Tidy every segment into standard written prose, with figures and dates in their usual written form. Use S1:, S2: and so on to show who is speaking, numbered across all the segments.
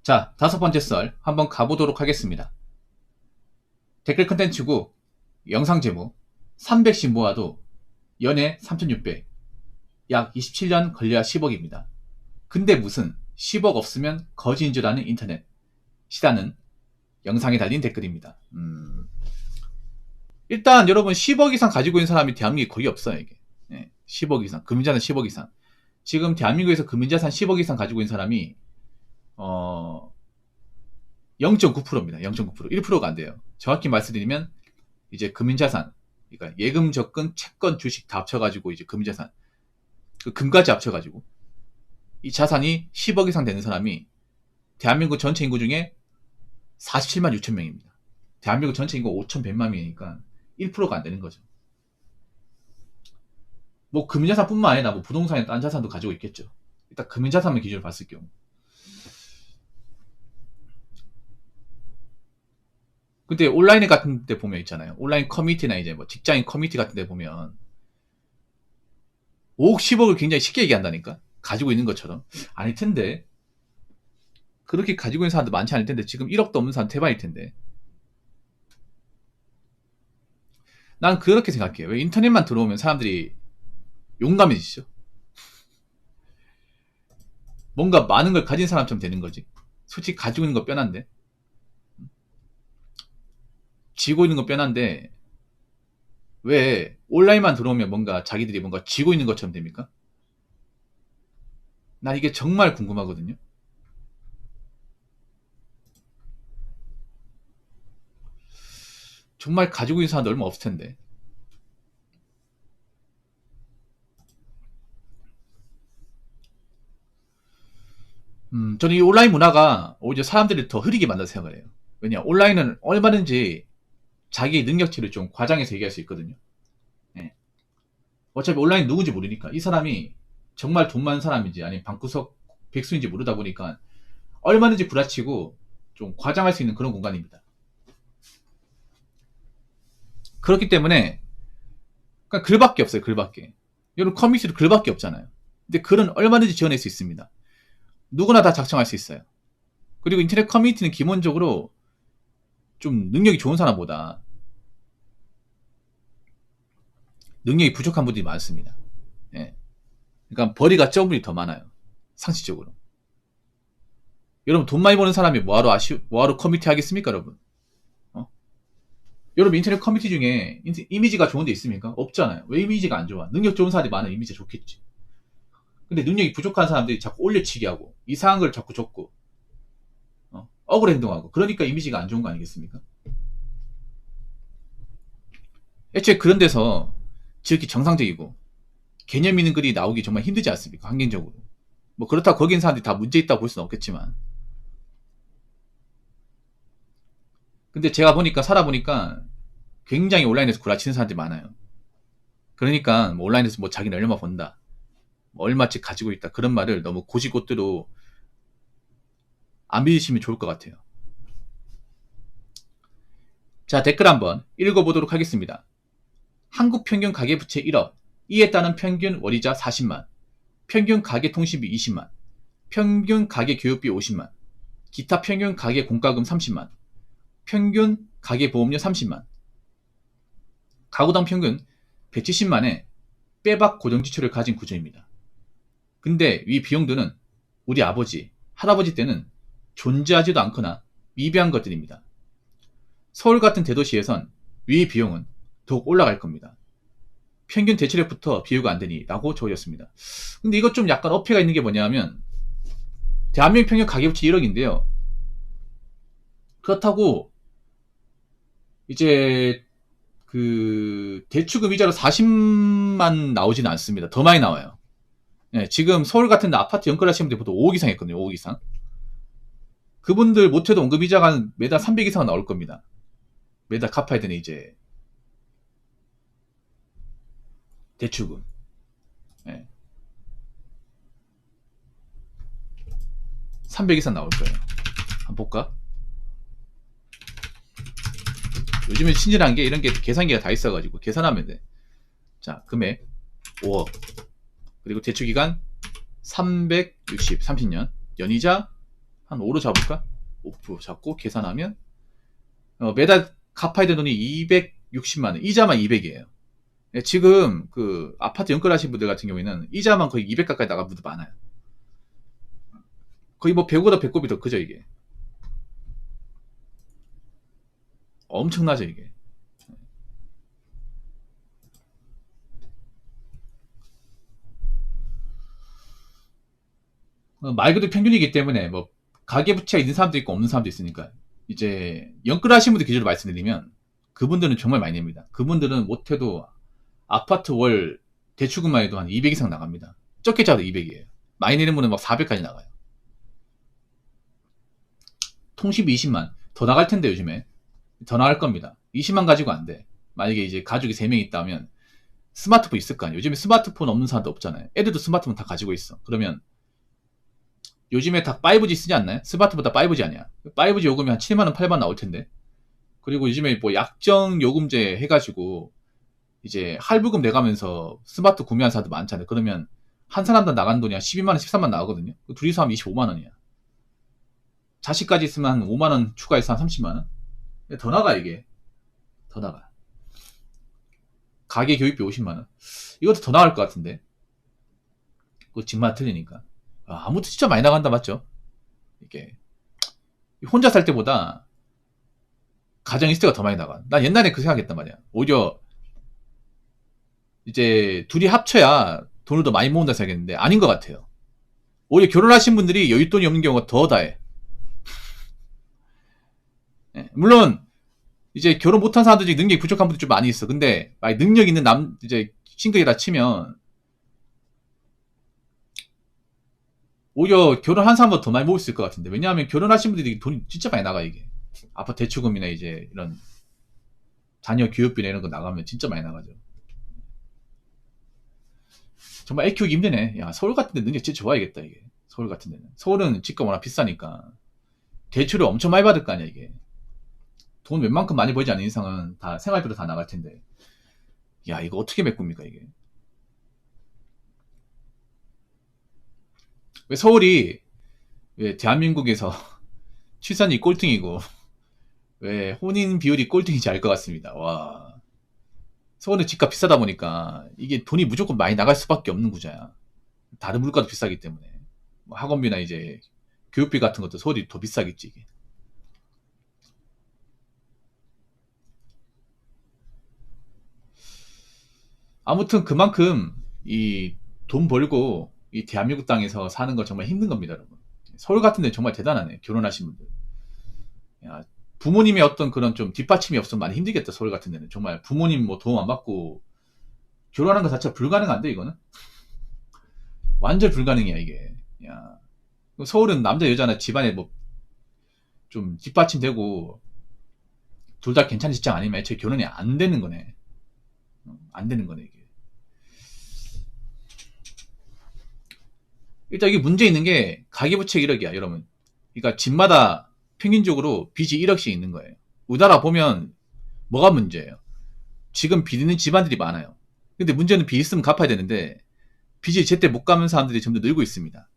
S1: 자, 5번째 썰 한번 가보도록 하겠습니다. 댓글 컨텐츠고 영상 제목 300씩 모아도 연애 3600, 약 27년 걸려야 10억입니다. 근데 무슨 10억 없으면 거지인 줄 아는 인터넷 시다는 영상에 달린 댓글입니다. 일단 여러분 10억 이상 가지고 있는 사람이 대한민국에 거의 없어요. 이게 10억 이상, 금융자산 10억 이상. 지금 대한민국에서 금융자산 10억 이상 가지고 있는 사람이 0.9%입니다. 0.9%. 1%가 안 돼요. 정확히 말씀드리면 이제 금융자산, 그러니까 예금, 적금, 채권, 주식 다 합쳐가지고 이제 금융자산, 그 금까지 합쳐가지고 이 자산이 10억 이상 되는 사람이 대한민국 전체 인구 중에 47만 6천 명입니다. 대한민국 전체 인구 5,100만 명이니까 1%가 안 되는 거죠. 뭐 금융자산뿐만 아니라 뭐 부동산이나 딴 자산도 가지고 있겠죠. 일단 금융자산만 기준으로 봤을 경우. 근데 온라인 같은 데 보면 있잖아요. 온라인 커뮤니티나 이제 뭐 직장인 커뮤니티 같은 데 보면 5억, 10억을 굉장히 쉽게 얘기한다니까. 가지고 있는 것처럼. 아닐 텐데. 그렇게 가지고 있는 사람도 많지 않을 텐데 지금 1억도 없는 사람 대박일 텐데. 난 그렇게 생각해요. 왜 인터넷만 들어오면 사람들이 용감해지죠. 뭔가 많은 걸 가진 사람처럼 되는 거지. 솔직히 가지고 있는 거 뻔한데. 쥐고 있는 거 뻔한데 왜 온라인만 들어오면 뭔가 자기들이 뭔가 쥐고 있는 것처럼 됩니까? 난 이게 정말 궁금하거든요. 정말 가지고 있는 사람도 얼마 없을 텐데. 저는 이 온라인 문화가 오히려 사람들을 더 흐리게 만든다고 생각을 해요. 왜냐, 온라인은 얼마든지 자기의 능력치를 좀 과장해서 얘기할 수 있거든요. 네. 어차피 온라인 누군지 모르니까 이 사람이 정말 돈 많은 사람인지 아니면 방구석 백수인지 모르다 보니까 얼마든지 구라치고 좀 과장할 수 있는 그런 공간입니다. 그렇기 때문에 그러니까 글밖에 없어요. 글밖에. 여러분 커뮤니티도 글밖에 없잖아요. 근데 글은 얼마든지 지어낼 수 있습니다. 누구나 다 작성할 수 있어요. 그리고 인터넷 커뮤니티는 기본적으로 좀 능력이 좋은 사람보다 능력이 부족한 분들이 많습니다. 예. 그러니까 벌이가 적은 분이 더 많아요. 상식적으로. 여러분 돈 많이 버는 사람이 뭐하러 커뮤니티 하겠습니까, 여러분? 여러분 인터넷 커뮤니티 중에 이미지가 좋은 데 있습니까? 없잖아요. 왜 이미지가 안 좋아? 능력 좋은 사람이 많으면 이미지가 좋겠지. 근데 능력이 부족한 사람들이 자꾸 올려치기 하고 이상한 걸 자꾸 적고 억울 행동하고 그러니까 이미지가 안 좋은 거 아니겠습니까? 애초에 그런 데서 지극히 정상적이고 개념 있는 글이 나오기 정말 힘들지 않습니까? 환경적으로. 뭐 그렇다고 거기 있는 사람들이 다 문제 있다고 볼 수는 없겠지만 근데 제가 보니까 살아보니까 굉장히 온라인에서 구라치는 사람들이 많아요. 그러니까 뭐 온라인에서 뭐 자기는 얼마 번다 뭐 얼마씩 가지고 있다 그런 말을 너무 고지고대로 안 믿으시면 좋을 것 같아요. 자, 댓글 한번 읽어보도록 하겠습니다. 한국 평균 가계부채 1억, 이에 따른 평균 월이자 40만, 평균 가계 통신비 20만, 평균 가계 교육비 50만, 기타 평균 가계 공과금 30만, 평균 가계 보험료 30만, 가구당 평균 170만의 빼박 고정지출을 가진 구조입니다. 근데 이 비용들은 우리 아버지, 할아버지 때는 존재하지도 않거나 미비한 것들입니다. 서울 같은 대도시에선 위 비용은 더욱 올라갈 겁니다. 평균 대출액부터 비교가 안 되니 라고 적어졌습니다. 근데 이것 좀 약간 어폐가 있는 게 뭐냐면 대한민국 평균 가계부채 1억인데요. 그렇다고 이제 그 대출금 이자로 40만 나오지는 않습니다. 더 많이 나와요. 네, 지금 서울 같은 데 아파트 연끌하시는 분들 보통 5억 이상 했거든요. 5억 이상. 그분들 못해도 원금이자가 매달 300 이상은 나올 겁니다. 매달 갚아야 되는 이제 대출금. 네. 300 이상 나올 거예요. 한번 볼까? 요즘에 친절한 게 이런 게 계산기가 다 있어가지고 계산하면 돼. 자, 금액 5억. 그리고 대출기간 360, 30년. 연이자 한 5로 잡을까? 5% 잡고 계산하면 매달 갚아야 되는 돈이 260만원. 이자만 200이에요. 지금 그 아파트 연끌하신 분들 같은 경우에는 이자만 거의 200 가까이 나간 분들 많아요. 거의 뭐 100보다 배꼽이 더 크죠 이게. 엄청나죠 이게. 말 그대로 평균이기 때문에 뭐 가계부채가 있는 사람도 있고 없는 사람도 있으니까 이제 연끌하신 분들 기준으로 말씀드리면 그분들은 정말 많이 냅니다. 그분들은 못해도 아파트 월 대출금만 해도 한 200 이상 나갑니다. 적게 짜도 200이에요. 많이 내는 분은 막 400까지 나가요. 통신비 20만 더 나갈 텐데 요즘에 더 나갈 겁니다. 20만 가지고 안 돼. 만약에 이제 가족이 3명 있다면 스마트폰 있을 거 아니에요. 요즘에 스마트폰 없는 사람도 없잖아요. 애들도 스마트폰 다 가지고 있어. 그러면 요즘에 다 5G 쓰지 않나요? 스마트폰 다 5G 아니야. 5G 요금이 한 7만원, 8만 나올 텐데. 그리고 요즘에 뭐 약정 요금제 해가지고 이제 할부금 내가면서 스마트 구매한 사람도 많잖아요. 그러면 한 사람당 나가는 돈이 한 12만원, 13만 나오거든요. 둘이서 하면 25만원이야. 자식까지 있으면 한 5만원 추가해서 한 30만원? 더 나가, 이게. 더 나가. 가계 교육비 50만원. 이것도 더 나갈 것 같은데. 그 집마다 틀리니까. 아무튼 진짜 많이 나간다, 맞죠? 이게. 혼자 살 때보다 가정 있을 때가 더 많이 나가. 난 옛날에 그 생각했단 말이야. 오히려 이제 둘이 합쳐야 돈을 더 많이 모은다 생각했는데 아닌 것 같아요. 오히려 결혼하신 분들이 여윳돈이 없는 경우가 더 다해. 물론 이제 결혼 못한 사람들 중에 능력이 부족한 분들 좀 많이 있어. 근데 능력 있는 이제 싱글이라 치면 오히려 결혼한 사람보다 더 많이 모을 수 있을 것 같은데. 왜냐하면 결혼하신 분들이 돈이 진짜 많이 나가 이게. 아파트 대출금이나 이제 이런 자녀 교육비나 이런 거 나가면 진짜 많이 나가죠. 정말 애 키우기 힘드네. 야, 서울 같은 데 능력 진짜 좋아야겠다 이게. 서울 같은 데는. 서울은 집값 워낙 비싸니까 대출을 엄청 많이 받을 거 아니야 이게. 돈 웬만큼 많이 벌지 않는 이상은 다 생활비로 다 나갈 텐데. 야, 이거 어떻게 메꿉니까 이게. 왜 서울이 왜 대한민국에서 출산이 꼴등이고 왜 혼인 비율이 꼴등인지 알 것 같습니다. 와. 서울은 집값 비싸다 보니까 이게 돈이 무조건 많이 나갈 수밖에 없는 구조야. 다른 물가도 비싸기 때문에. 뭐 학원비나 이제 교육비 같은 것도 서울이 더 비싸겠지 이게. 아무튼 그만큼 이 돈 벌고 이 대한민국 땅에서 사는 거 정말 힘든 겁니다, 여러분. 서울 같은 데 정말 대단하네. 결혼하신 분들. 야, 부모님의 어떤 그런 좀 뒷받침이 없으면 많이 힘들겠다. 서울 같은 데는 정말 부모님 뭐 도움 안 받고 결혼하는 거 자체가 불가능한데 이거는 완전 불가능이야 이게. 야, 서울은 남자 여자나 집안에 뭐 좀 뒷받침되고 둘 다 괜찮은 직장 아니면 애초에 결혼이 안 되는 거네. 안 되는 거네 이게. 일단 이게 문제 있는 게 가계부채 1억이야 여러분. 그러니까 집마다 평균적으로 빚이 1억씩 있는 거예요. 우리나라 보면 뭐가 문제예요? 지금 빚 있는 집안들이 많아요. 근데 문제는 빚 있으면 갚아야 되는데 빚이 제때 못 갚는 사람들이 점점 늘고 있습니다.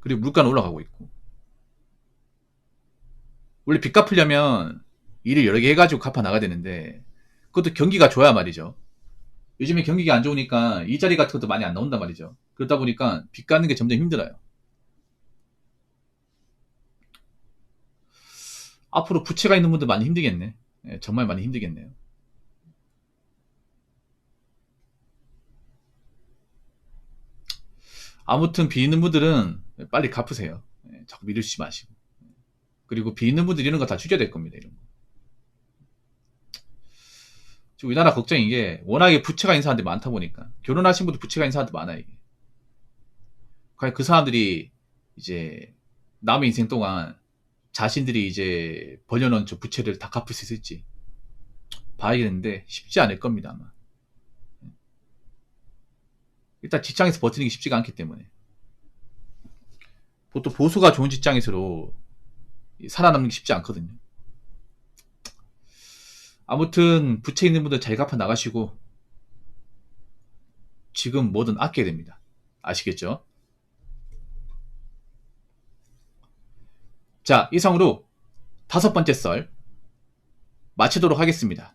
S1: 그리고 물가는 올라가고 있고. 원래 빚 갚으려면 일을 여러 개 해가지고 갚아 나가야 되는데 그것도 경기가 좋아야 말이죠. 요즘에 경기가 안 좋으니까 이자리 같은 것도 많이 안 나온단 말이죠. 그러다 보니까 빚 갚는 게 점점 힘들어요. 앞으로 부채가 있는 분들 많이 힘들겠네. 예, 정말 많이 힘들겠네요. 아무튼 빚 있는 분들은 빨리 갚으세요. 예, 자꾸 미루지 마시고. 그리고 빚 있는 분들 이런 거 다 줄여야 될 겁니다. 이런 거. 지금 우리나라 걱정인 게 워낙에 부채가 있는 사람들이 많다 보니까 결혼하신 분도 부채가 있는 사람들 많아요. 이게. 과연 그 사람들이 이제 남의 인생 동안 자신들이 이제 벌려놓은 저 부채를 다 갚을 수 있을지 봐야겠는데 쉽지 않을 겁니다 아마. 일단 직장에서 버티는 게 쉽지가 않기 때문에 보통 보수가 좋은 직장에서로 살아남는 게 쉽지 않거든요. 아무튼 부채 있는 분들 잘 갚아 나가시고 지금 뭐든 아껴야 됩니다. 아시겠죠? 자, 이상으로 5번째 썰 마치도록 하겠습니다.